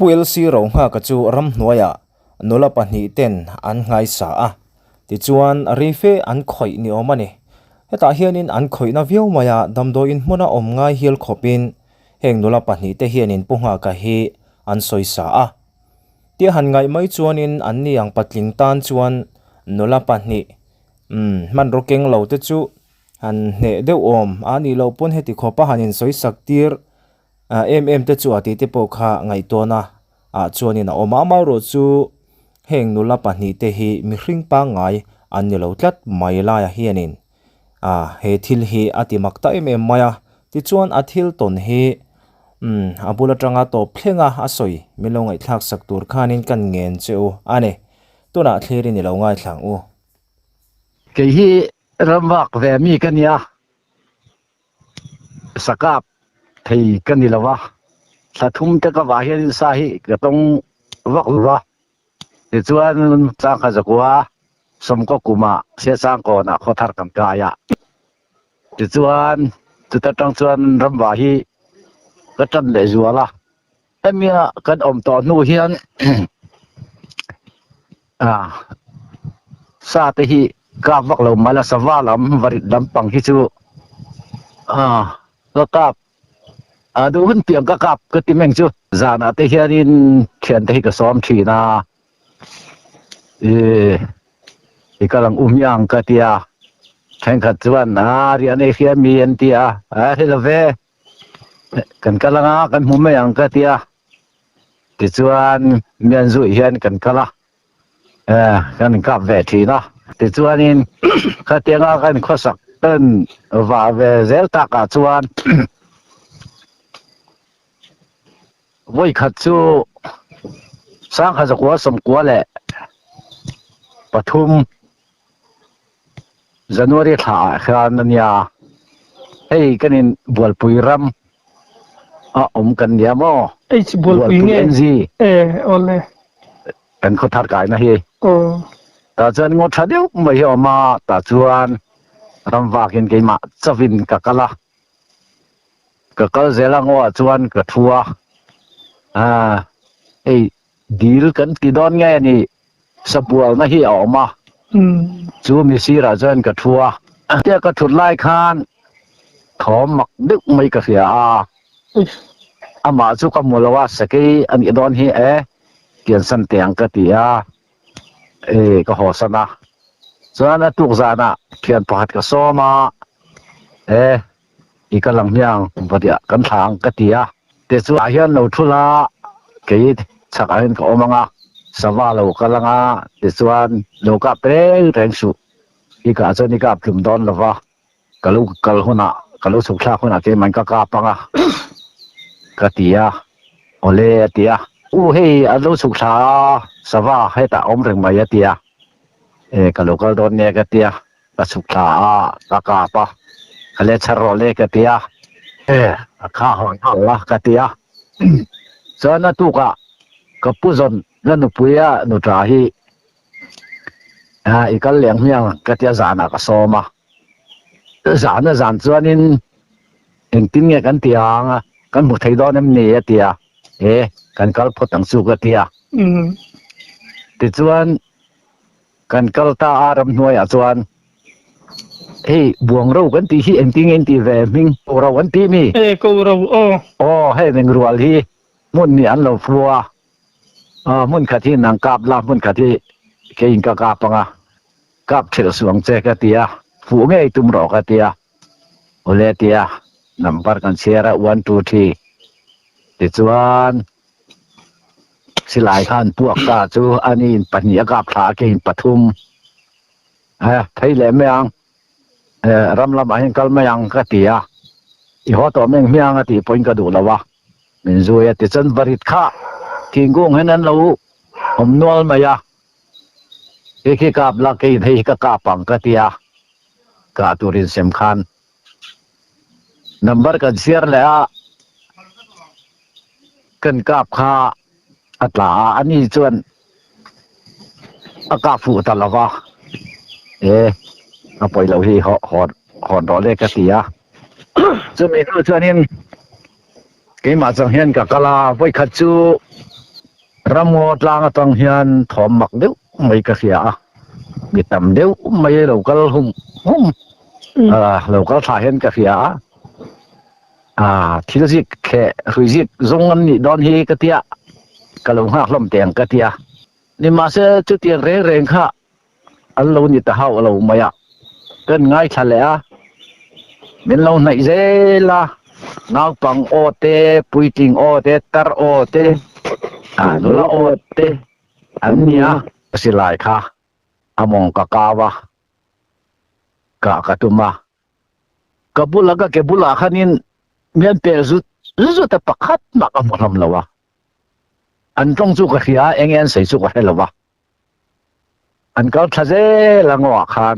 puil si ro nga ka chu ram hnuaya nula pahnih ten an ngai sa a ti chuan rife an khoi ni omani heta hianin an khoina viau maya damdo in hmuna om ngai hil khopin heng nula pahnih te hianin punga ka hi an soi sa a ti han ngai mai chuanin an ni ang patling tan chuan nula pahnih man rokeng lo te chu han ne deu om ani lo pon heti khopa hanin soi saktir te chu ati te pokha ngai to na chuanin a oma ma ro chu heng nula pahnih te hi mi hring pa ngai an ni lo tlat mai la ya hianin he thil hi ati makta maya ti chuan a thil ton hi abula tanga to phlenga asoi milongai thlak sak tur khanin kan ngen cheu ane tuna thleri ni lo ngai thlang u ke hi ramak ve mi kania sakap thei kanilawa thlathum te ka wa hian sa hi ka tong wak wa ti chuan cha kha zakwa som ko kuma se sang ko na khothar kam ka ya ti chuan tu ta tang chuan ram wa hi ka tan le zuala emia kan om to nu hian sa te hi ka wak lo mala sawalam varit lampang hi chu ka kap du hun piang ka kap ka timeng chu zana te hianin thian te hi ka som thina ikalang umyang ka tia theng khat chuan rian e khia mi an tia helave kan kalanga kan humeyang ka tia ti chuan mian zu hian kan kala kan kap ve thina ti chuanin khatenga kan khosak ten wa ve zel ta ka chuan voi khat chu sang kha zakwa som kwa le pathum January tha khanania hei kanin bolpui ram om kan dia mo bolpui nge ole kan khothar kai na hi ta chan ngo thadeu mai ma ta chuan ram wakin ke ma chawin ka kala ka kal zelango chuan ka thua deal kan ti don nge ni sapual na hi oma chu mi sira jan ka thua te ka thut lai khan thom mak dik mai ka ria ama chu ka molawa sake ani don hi kian san teng ka tia ka hosana chuan tuk zana thian pakhat ka soma ikalang myang badia kan thang ka tia te chu a hian lo thula ke chakain ka omanga sawalo kalanga ti chuan loka preng reng su ika chani ka plum don lova kalu kal huna kalu sukha huna ke man ka panga katia ole tia hei alu sukha sawa heta om reng mai tia kalu kal don ne ka tia ka sukha ka pa kale charole ka tia kha hon la ka tia chana tu ka kapuzon lanu puya nu tra hi ikal leng myang katia zana ka soma zana zan chuanin engtin nge kan tianga kan mu thei don em ne tia kan kal photang chu ka tia ti chuan kan kal ta aram hnuai a chuan buang ro kan ti hi engting en ti ve ming ro kan ti mi ko ro hei meng rual hi mun ni an lo fuwa mun khathi nang kap la mun khathi ke in ka panga kap thil suang che ka tia fu nge tum ro ka tia ole tia number kan share 1 2 3 ti chuan silai khan puak ta chu ani pahnia kap thla ke in pathum thei le meang ramlam a hin kal meang ka tia I ho to meng meang ati point ka du lawa min zuya ti chan barit kha Kingung henan lo omnol maya ke kap la ke thei ka pang ka tia ka turin sem khan number kan share la kan kap kha atla ani chuan aka fu ta lawa a poi lo hi hon ro le ka tia chu mi no chuanin ke ma chang hian ka kala voi khat chu รำงดลางตังเฮียนถอมหมักเดียวไม่กระเสียมีตำเดียวไม่เราก็หุ่มเราก็ถ่ายเห็นกระเสียที่เราสิแค่คือสิส่งเงินนี่ดอนเฮกระเตียกะลงหักลมเตียงกระเตียนี่มาเสียจุดเตียงเร่งค่ะอันเรานี่ตะเฮาเราไม่อะเกินง่ายทะเลเป็นเราไหนเจล่ะนาวปังโอเตปุยจิงโอเตตร์โอเตนุละโอเตอันเนี้ยสิหลายค่ะอมองกะกาวะกะกะตุมากะบุลกะเกบุลคันินเมียนเปซุซุตะปักขัดมักอมรำละวะอันตรงสุกะเฮียเองใส่สุกะให้ละวะอันก็ทะเจละงอคาน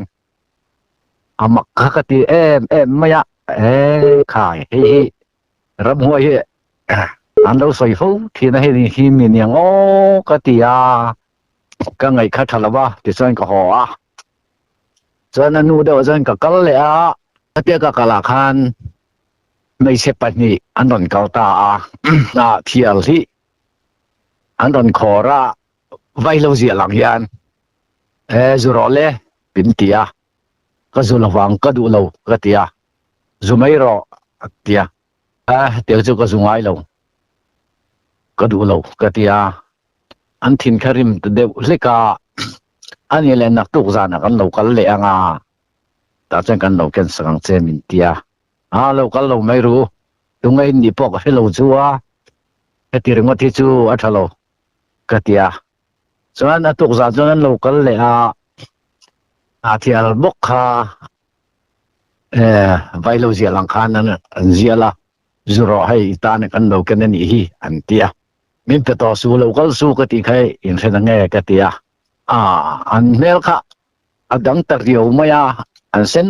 อามักกะกะติมะยะขายเฮรำหัวเฮอันเราใส่ฟูที่นั่นเฮนี่ที่มีเนี่ยงอกะติยาก็ไงคัดทะละวะที่ส่วนก็หัวส่วนนั้นนูเดอส่วนก็กะเลยกะเตียกะกะละคันไม่ใช่ปัจจุบันอันนั้นเก่าตาที่อัลที่อันนั้นขอระไว้เราเสียหลังยันจุรอเล่เป็นเตียก็จุลวังก็ดูเราก็เตียจุไม่รอเตียเตียจุก็จุงไว้เราก็ดูเราก็เตียอันทินคาริมเดวเล็กอันนี้แหละนักตุกจานักันเรากันเลยแต่จังกันเรากันสังเจมินเตียเราก็เราไม่รู้ตรงไอ้นี่พวกให้เราชัวที่เรื่องว่าที่ชัวอัฐเราก็เตียส่วนตุกจานส่วนเราก็เลยที่อัลบุกไว้เราเสียหลังคานั้นเสียละจุรอให้ตาเนี่ยกันเรากันนี่อันเตียมินเปต่อสู้เราก็สู้ก็ตีใครอินเสนงก็เตียอันเมลค่ะดังตะเรียวมายาอันเส้น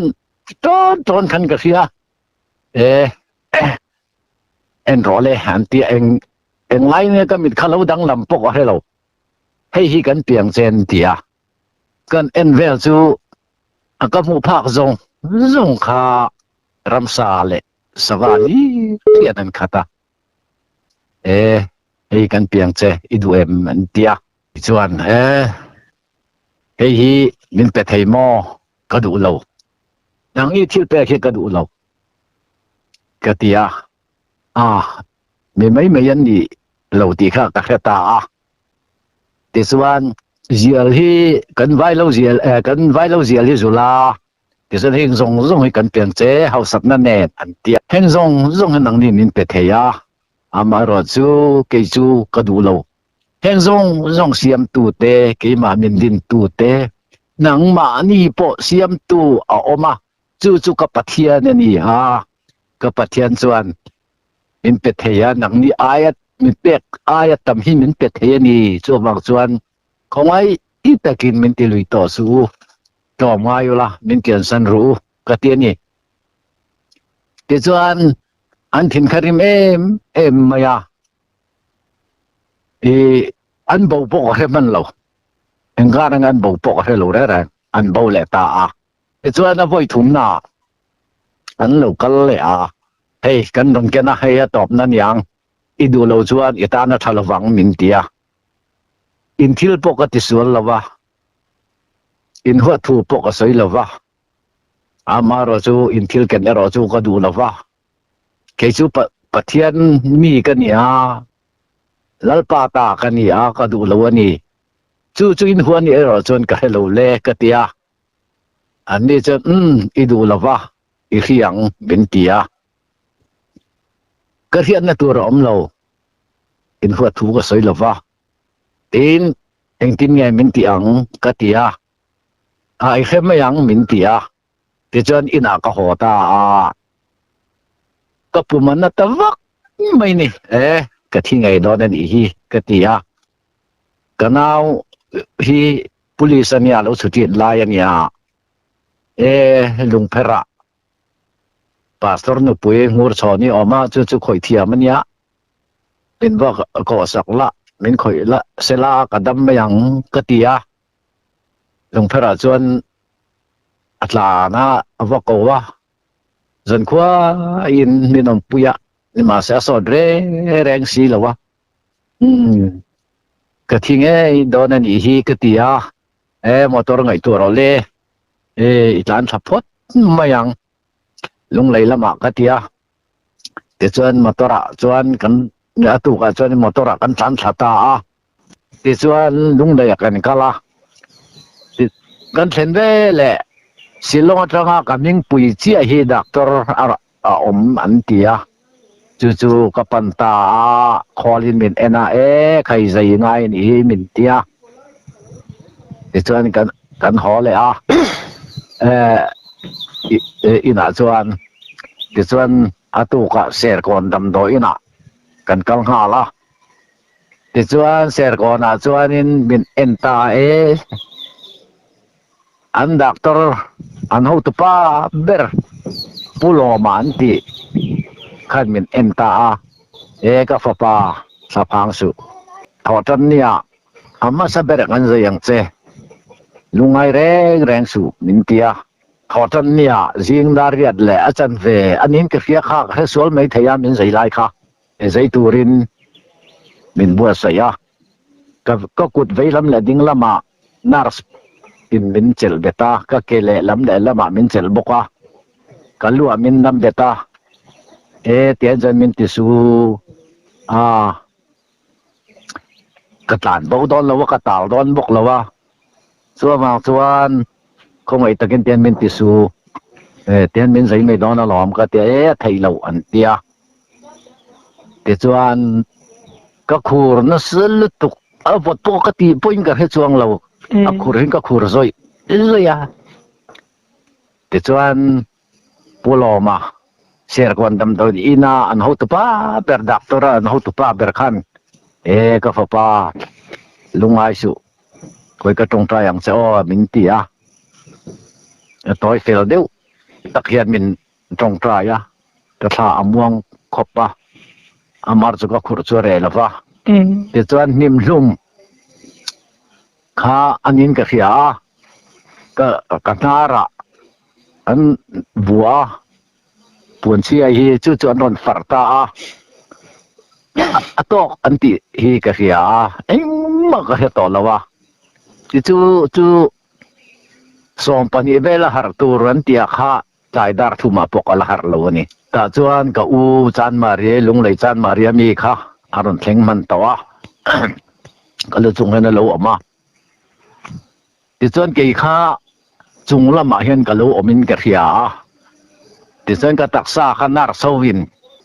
ต้นขันกระเสียรอเลยหันเตียเองไล่เนี่ยก็มีข้าเราดังลำปกให้เราให้ฮีกันเปลี่ยนเซนเตียกันเวลจูก็มูภาคจงข้ารำซาเลสวัสดีเรียนขัดให้กันเปลี่ยนเจอีดูมันเตียจวนให้ฮีมินเป็ดไทยมอก็ดูเราดังนี้ที่เปะก็ดูเรากติยาไม่ยันดีเราตีข้ากระตาแต่ส่วนเสียที่กันไว้เราเสียที่สุดละแต่ส่วนเฮงซงให้กันเปลี่ยนเจ้เขาสักนั่นแน่อันเดียเฮงซงให้หนังนี่มินเป็ดเทียมารอจูเกจูก็ดูเราเฮงซงเสียมตูเตเกมามินดินตูเตหนังมานี่ปอเสียมตูออกมาจูกับปะเทียนนี่กับปะเทียนส่วนมินเป็ดเทียหนังนี่อายะมินเป็ดอายะตำหิมินเป็ดเทียนี่ส่วนบางส่วนของไอ้อีตะกินมินติลุยต่อสู้ต่อมาอยู่ละมินเกียนสันรู้กระเตียนี่แต่ส่วนอันทินคาริมมายาอันเบาปกให้มันเราเองการงานเบาปกให้เราได้แรงอันเบาแหละตาแต่ส่วนนั้นพอถุนหน้าอันเราก็เลยเฮ้ยกันตรงกันนะให้ตอบนั่นยังอีดูเราส่วนอีตานะทะเลวังมินเตียอินทิลปกติส่วนละวะอินหัวทูปกสวยละวะมารอจูอินทิลกันรอจูก็ดูละวะเคจูปะเทียนมีกันเนี่ยลัลปาตากันเนี่ยก็ดูละวะนี่จูอินหัวนี่รอจนก็ให้เราเล่กเตียอันนี้จะอีดูละวะอีเรียงเป็นเตียก็เรียนในตัวเราเราอินหัวทูก็สวยละวะเองตินไงมินตีอังกะเตียไอ้เข้มไม่ยังมินเตียที่จนอินากะโหตาก็ปุ่มมันน่ะตะวักไม่นี่กะที่ไงดอนนั่นอีกะเตียกะนาวฮีปุลิสัญญาเราสุดลายเนี่ยลุงเพระปาสตอร์นุปุยงูชอนี่ออกมาจู่ๆข่อยเทียมันเนี่ยเป็นว่าก็สักละมินข่อยละเสลากระดำไม่ยังกะเตียลุงเพระจวนอัตลานะว่าก็ว่าจนกว่าอินมินอมปุยะนี่มาเสียสอดแรงสีแล้ววะ ก็ทิ้งโดนนี่ฮีก็เตียมอเตอร์ไงตัวเราเลยอีหลานสับพดมายังลุงเลยละมาก็เตียแต่ส่วนมอเตอร์ส่วนกันตุกส่วนมอเตอร์กันสันสตาแต่ส่วนลุงเลยกันก็ละกันเห็นได้แหละสิลงจังก็มิงปุยเจียฮีดักตอร์อันเตียจู่ๆกับปันตาคอลินมินใครใจง่ายนี่มินเตียแต่ส่วนกันหอเลยอีน่ะส่วนแต่ส่วนอาตุกะเสียก่อนดำโดอีน่ะกันกังหาละแต่ส่วนเสียก่อนส่วนนี้มินตาอันดักตอร์อันหูตุป้าเบอร์ปุโลมันตีขันมินตากับฟ้าป้าสะพังสุทอดันเนี่ยอามาสะเบรกันจะยังเจลุงไอแรงสุมินเตียทอดันเนี่ยจิงดารีดแหละอาจารย์เวอันนี้ก็เฟียข้าให้สวลไม่ทยามินใจไล่ค่ะใจตูรินมินบัวเสียก็กุดไว้ลำละดิ้งละมานาร์สอินมินเจลเบต้าก็เกลลำละมามินเจลบกว่าก็ลัวมินลำเบต้าเตียนจะมินติสูกระตานบอกดอนแล้วว่ากระตาดอนบอกแล้วว่าส่วนคงไอ้ตะกินเตียนมินติสูเตียนมินใส่ไม่ดอนหลอมก็เตียไทยเหล่าอันเตียแต่ส่วนก็คูรนั่นสุดตุกบทปกติปุ่นกับให้ช่วงเราคูรเห็นก็คูรซอยแต่ส่วนปูโลมาเสียก่อนดำตัวอีน่าอันหูตุป้าเปิดดักตัวอันหูตุป้าเปิดขันก็ฟ้าป้าลุงไอสุคอยก็ตรงใจอย่างเจ้ามินตีตัวเฟลเดียวตะเคียนมินตรงใจแต่ถ้าอม่วงคบปะอามาร์จุก็ขุดชัวเรลฟ้าแต่ส่วนนิ่มลุ่มข้าอันนี้ก็เสียก็กันนาระอันบัวปวนเชียฮีจู่ๆนอนฝัรตาตอกอันติฮีก็เสียมันก็เฮตอลวะจู่สมปนิเบลหาร์ตูรันติอาข้าใจดาร์ทุมาปกอลหาร์ลวนี่แต่จวนก็จันมาเรียลุงเลยจันมาเรียมีข้าอารมณ์เพ่งมันตัวก็เลยจุงให้นั่นรู้ออกมาแต่จวนกี่ข้าจุงละมาเห็นก็รู้อมินกระเทียแต่ส่วนก็ตักษาขนาดสวิน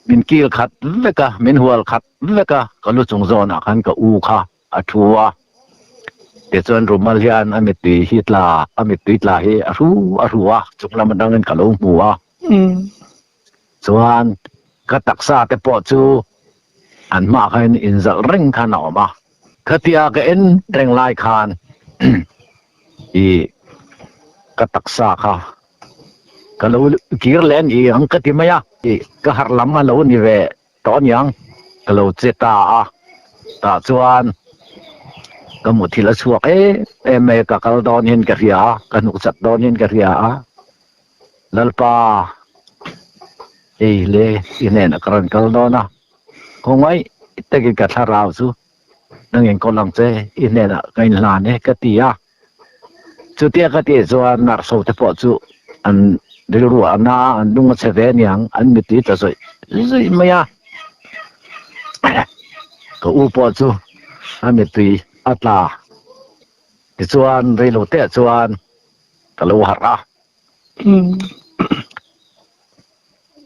มินกิลขัดเวกะมินหัวขัดเวกะก็รู้จงโซนขันก็ค่ะอัทัวแต่ส่วนรูมาเลียนอเมตุยฮิตลาอเมตุยลาเฮอรัวจงละมันดังเงินก็รู้หัวส่วนก็ตักษาแต่ปอจูอันมาให้อินจะเร่งขันออกมาคติอาก็เอ็นเร่งไล่ขันก็ตักษาค่ะkalau kirlen yang ketimaya ke harlama lo ni we ton yang kalau ceta ta chuan kamu thila chuak me ka kal don hin ka ria kanu chat don hin ka ria lalpa le inen akran kal dona kongai itagi ka tharau chu nangeng kolang che inen kain la ne ka tia chutia ka ti chuan nar so te po chu anเดี๋ยวรู้นะดุงเสวเนียงอันมิติจะสวยไม่ยากก็อุปจูอันมิติอัตลาที่ส่วนเรื่องเตะส่วนก็รู้หาระ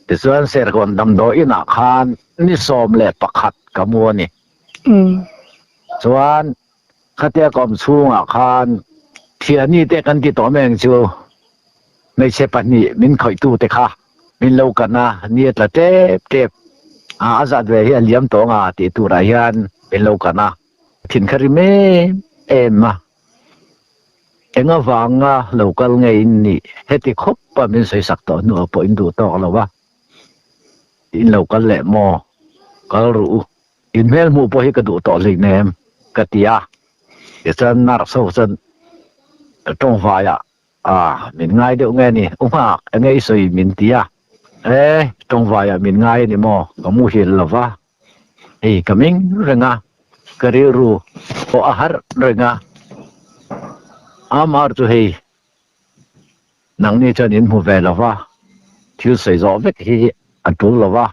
ที่ส่วนเสกคนดำโดอินาคานนี่สมเล็บประคัดกมัวนี่ส่วนขัดเตะกอมช่วงอาคารเทียนี่เตะกันที่ตัวแมงจูไม่ใช่ปนี่มินคอยตู้แต่ค่ะมินเล่ากันนะเนี่ยแต่เจ็บอาซาดเวียเลี้ยมตัวงาติตุรายันเป็นเล่ากันนะถิ่นคาริเมมาฟังเล่ากันไงนี่เฮติคบปะมินใส่สักตัวหนูปอินดูต่อแล้ววะอินเล่ากันแหละมอก็รู้อินเมลมูปให้กระดูต่อเลยแนมกติยาเดี๋ยวจะน่ารักสุดตรงฝ่ายมินง่ายเดี๋ยวไงนี่มากไงสวยมินตีตรงฝ่ายมินง่ายนี่มอก็มูเห็นแล้ววะก็มิงเรื่องก kariru o ahar renga amar tu hei nang ni chanin mu ve lawa thil sei zo vek hi atul lawa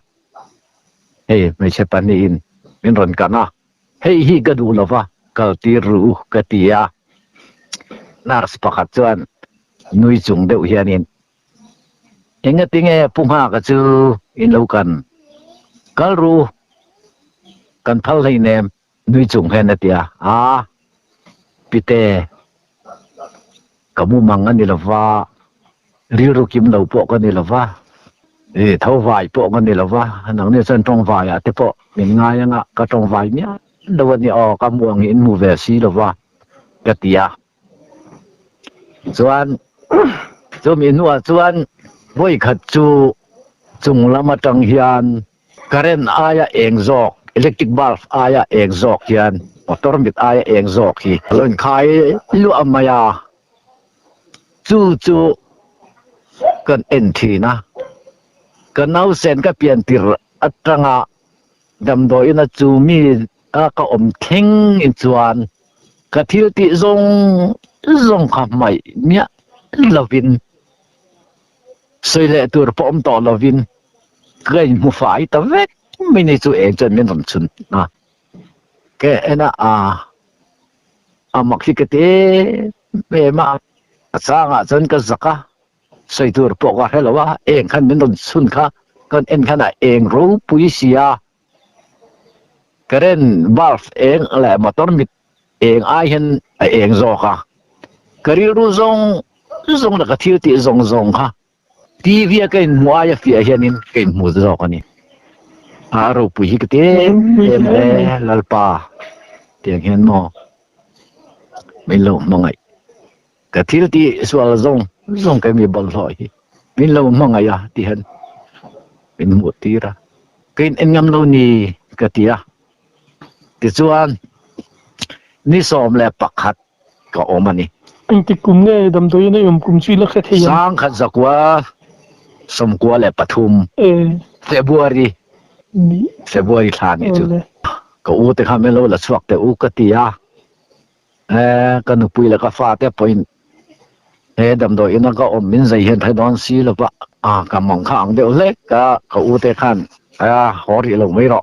hei me che pani in min ron kana hei hi gadu lawa kaltiru katia nars pakhat chuan nui chung deuh hianin enga tinge pungha ka chu in lo kan kalru kan phal hei nem nui chung hen atia pite kamu mangan ni lawa riru kim lo po kan ni lawa thau vai po kan ni lawa nang ni chan tong vai ate po min nga yanga ka tong vai nya lawani o kamuang in mu ve si lawa katia chuan min nuwa chuan voi khat chu chung lama tang hian current aya eng jok electric bulb aya eng jok hian motor mit aya eng jok hi lon khai lu amaya chu kan enti na kanau sen ka pian tir atanga damdo ina chu mi ka om theng in chuan ka thil ti zong kha mai mia lovin soile tur pom to lovin kai mu fai ta vek mini chu e chen min ron chun na ke ena maksikate me ma sanga chen ka zaka seitur po ka helawa eng khan min ron chun kha kan en khana eng ro puisia karen valve eng la motor mit eng ai hen eng zo ka kari ru zong na ka thil ti zong kha TV ka in muaya fi hianin ka in mu zo ka ni aro pu hi kete emre lalpa tiang hen mo min lo mangai ka thil ti swal zong ka mi bal loi min lo mangai ya ti hen min mu tira kain en ngam lo ni ka tia ti chuan ni som le pakhat ka omani anh ti kum nge dam doi na yom kum chui la kha thei sang khat zakwa somkwa le pathum February than ni chu ka u te kha melo la chuak te u ka tia ka nu pui la ka fa te point dam doi na ka om min zai hen thai don si lo ba ka mong kha ang de le ka u te khan hori lo mai ro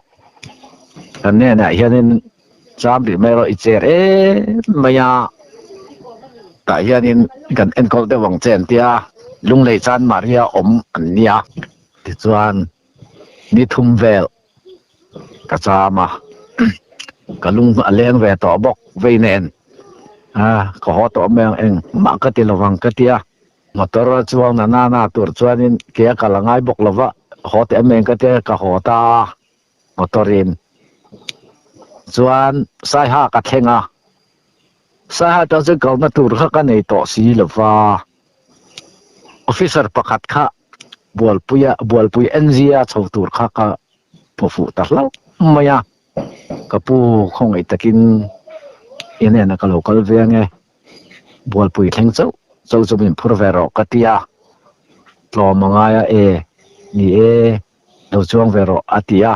kan ne na hianin cham bi mai ro I cher maya ta hianin kan enkol de wang chen tia lunglei chan maria om ania ti chuan ni thum vel ka chama kalung aleng ve to bok veinen ko ho to meng eng ma ka ti lawang ka tia motor chuang na tur chuanin ke kalangai bok lova ho te meng ka te ka ho ta motorin chuan sai ha ka thenga sa ta se kal na tur kha ka nei to si lova officer pakhat kha bol pui NGA chho tur kha ka pofu tarlo maya kapu khong ai takin ine na ka local venge bol pui thleng chau min phurvero katia tlo mangaya ni lo chuang vero atia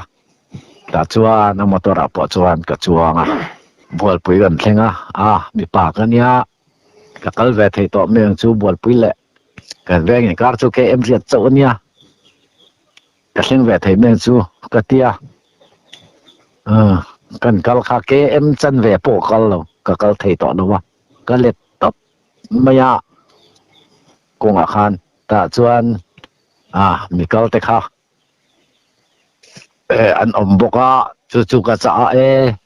ta chuan na motora po chuan ka chuanga bol pui gan thlenga mi pa ka nia ka kal ve thei to meng chu bol pui le kan ve nge kar chu ke em riat chau nia ka thleng ve thei meng chu ka tia kan kal kha ke em chan ve po kal lo ka kal thei to no wa ka let top maya konga khan ta chuan mi kal te kha an om boka chu ka cha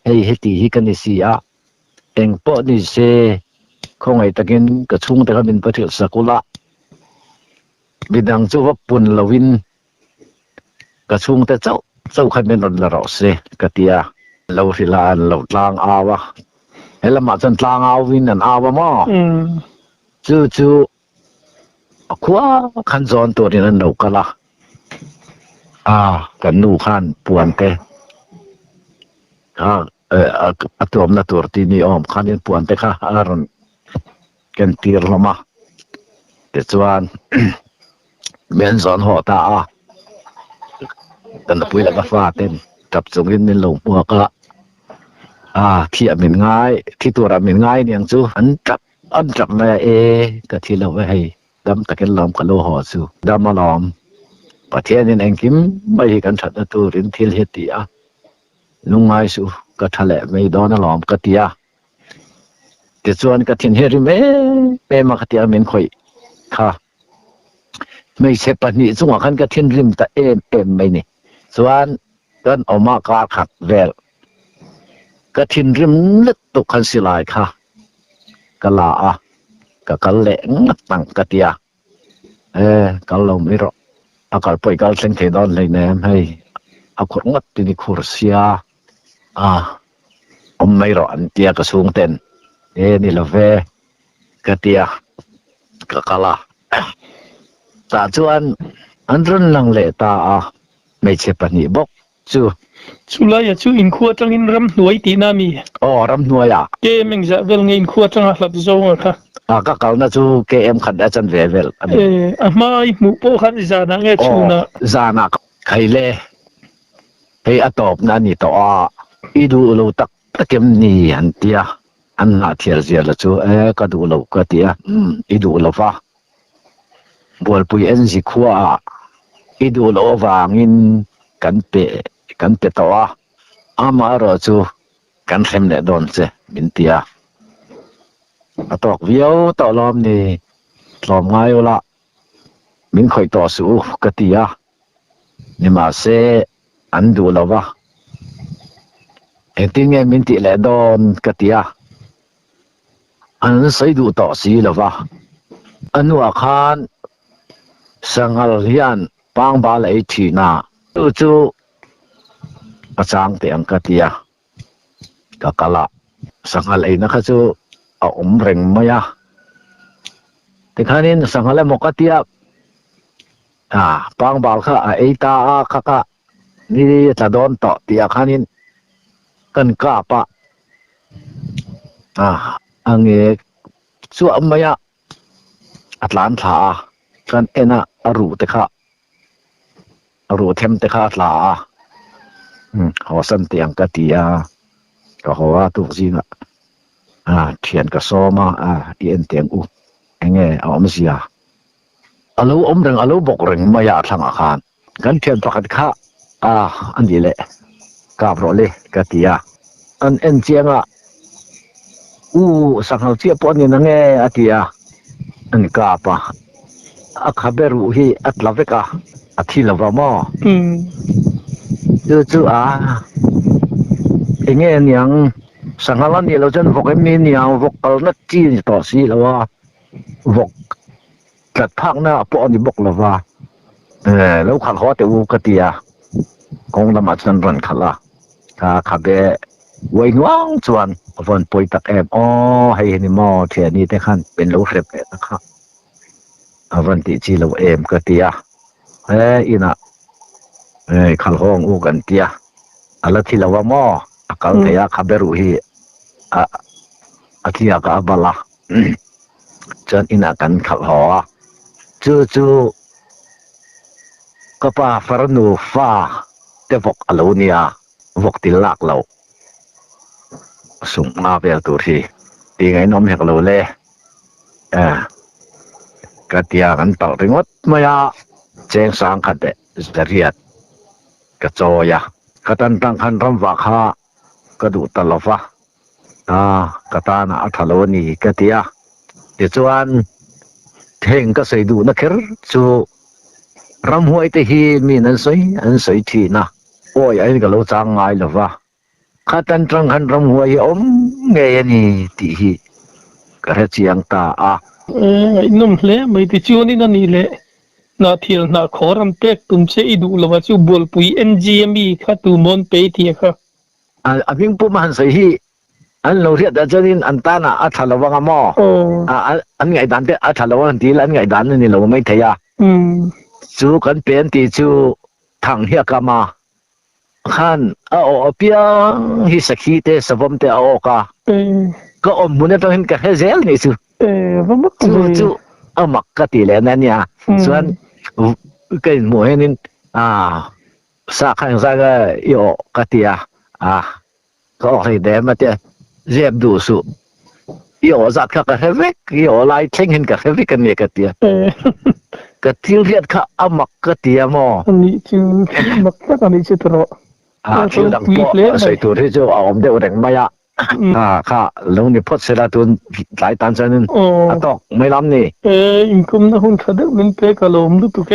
hei heti hi kan si eng po ni se khongai takin ka chung te ka min pathil sakula bidang chu pun lawin ka chung te chau khan men on la ro se ka tia lo rilan lo tlang awa helama chan tlang awin an awa mo chu akwa khan zon to ni an no kala kan nu khan puan te atom na turti ni om khanin puan te kha aron ken tir lama te chuan men zon ho ta kan pui la ka fa ten tap chungin min lo mu ka ที่อเมนง่ายที่ตัวอเมนง่ายเนี่ยจูอันจับมาก็ที่เราไว้ให้ดำตะเกันล้อมกะโลหอจูดำมาล้อมประเทศนี้เองกิมไม่กันชัดตัวรินทิลเฮติอ่ะลุงง่ายสูก็ทะเลไม่ดอนล้อมกะติอ่ะแต่ส่วนกะทินเฮริเมมากะติอเมนค่อยค่ะไม่ใช่ปนิส่วนคันกะทินริมตะเอ็มไม่นี่ส่วนกันออกมากาขัดแวลกะทินริมลึกตุคันสิลายค่ะกะลาอ่ะกะกะแหลงตั้งกะติอ่ะกะลมไม่รอakal poi kal seng the don lei nem hei akhur ngat ti ni khursia mai ro an tia ka sung ten ni love ka tia ka kala ta chuan an run lang le ta mai che pani bok chula ya chu in khuwa tang in ram hnuai ti na mi ram hnuai ke meng za vel nge in khuwa tang hlap zo kha ka kal na chu km khat da chan vel mai mu po khan za na nge chuna za na khaile hei atop na ni to idu lo tak takem ni an tia an na thial zia la chu ka du lo ka tia idu lo fa bol pui en ji khuwa idu lo wangin kan pe to ama ro chu kan sem le don che min tia atok viau to lom ni lom ngai ola min khoi to su ka tia ni ma se an du lo wa tin nge min ti le don ka tia an sai du to si lo wa anu khan sangal hian pang ba lai thi na chu achang te ang ka tia ka kala sangal ai na kha chu reng maya tikhanin sanghale mokatia pang bal kha eita kha ni tadon to tia khanin kan ka pa ange chu amaya atlan tha kan ena aru te kha aru them te kha tla hosan tiang ka tia ka hawa tu jinga thian ka soma ien teng u enge om sia alo om reng alo bok reng maya thang khan kan thian pakhat kha an dile ka bro le ka tia an en chianga sanghal chia pon ni nge atia an ka pa akhaberu hi atlaveka athilava mo chu enge nyang sanghalan ni lo jan vok mi ni vokal na chi to si lawa vok kat phak na po ni bok lawa lo khal ho te u ka tia kong lama chan ran khala ka khabe wei ngwang chuan von poi tak em hei ni mo the ni te khan pen lo hrep e ta kha avan ti chi lo em ka tia ina khal hong u kan tia ala thi lawa mo akal te ya khaberu hi akia ka bala chan ina kan khal ho chu kapa farnu fa te vok alonia vok tilak lo sung ma bel tur hi ti ngai nom hek lo le ka tia kan tal ringot maya cheng sang khat de zariat ka choya katan tang khan ram wa kha ka du talofa katana athaloni ka tia ti chuan theng ka sei du na kher chu ram huai te hi mi nan soi thi na oi ai ka lo chang ngai lova khatan tang khan ram huai om nge ni ti hi ka re chiang ta num hle mai ti chu ni na ni le na thil na khoram pek tum che idu lawa chu bol pui ngme kha tu mon pe ti kha abing pu man sei hi an lo riat da janin antana athalawanga mo an ngai dan te athalawang ti lan ngai dan ni lo mai theya chu kan pen ti chu thang hia kama khan pia hi sakhi te savom te ka ka mun ta hin ka hezel ni chu chu amak ka ti le na nya chuan cái mùa nên sa khang sa cái yo katia ก็ให้แดมาเตเรียบดูสุอีโอซัดค่ะก็เฮเวกอีโอไลเทงเห็นก็เฮเวกันเนี่ยก็เตียก็ทิลเรียดค่ะอามักก็เตียมอ อันนี้จูมักอันนี้จะตรอ ทิลดังปอใส่ตัวที่จะเอาอมเดวแดงมายะค่ะลงนี่พดเสลาตุนหลายตันจันนึงตอกไม่ล้ำนี่อินคุมนะหุ่นขดมันเปกะลมลุตุแก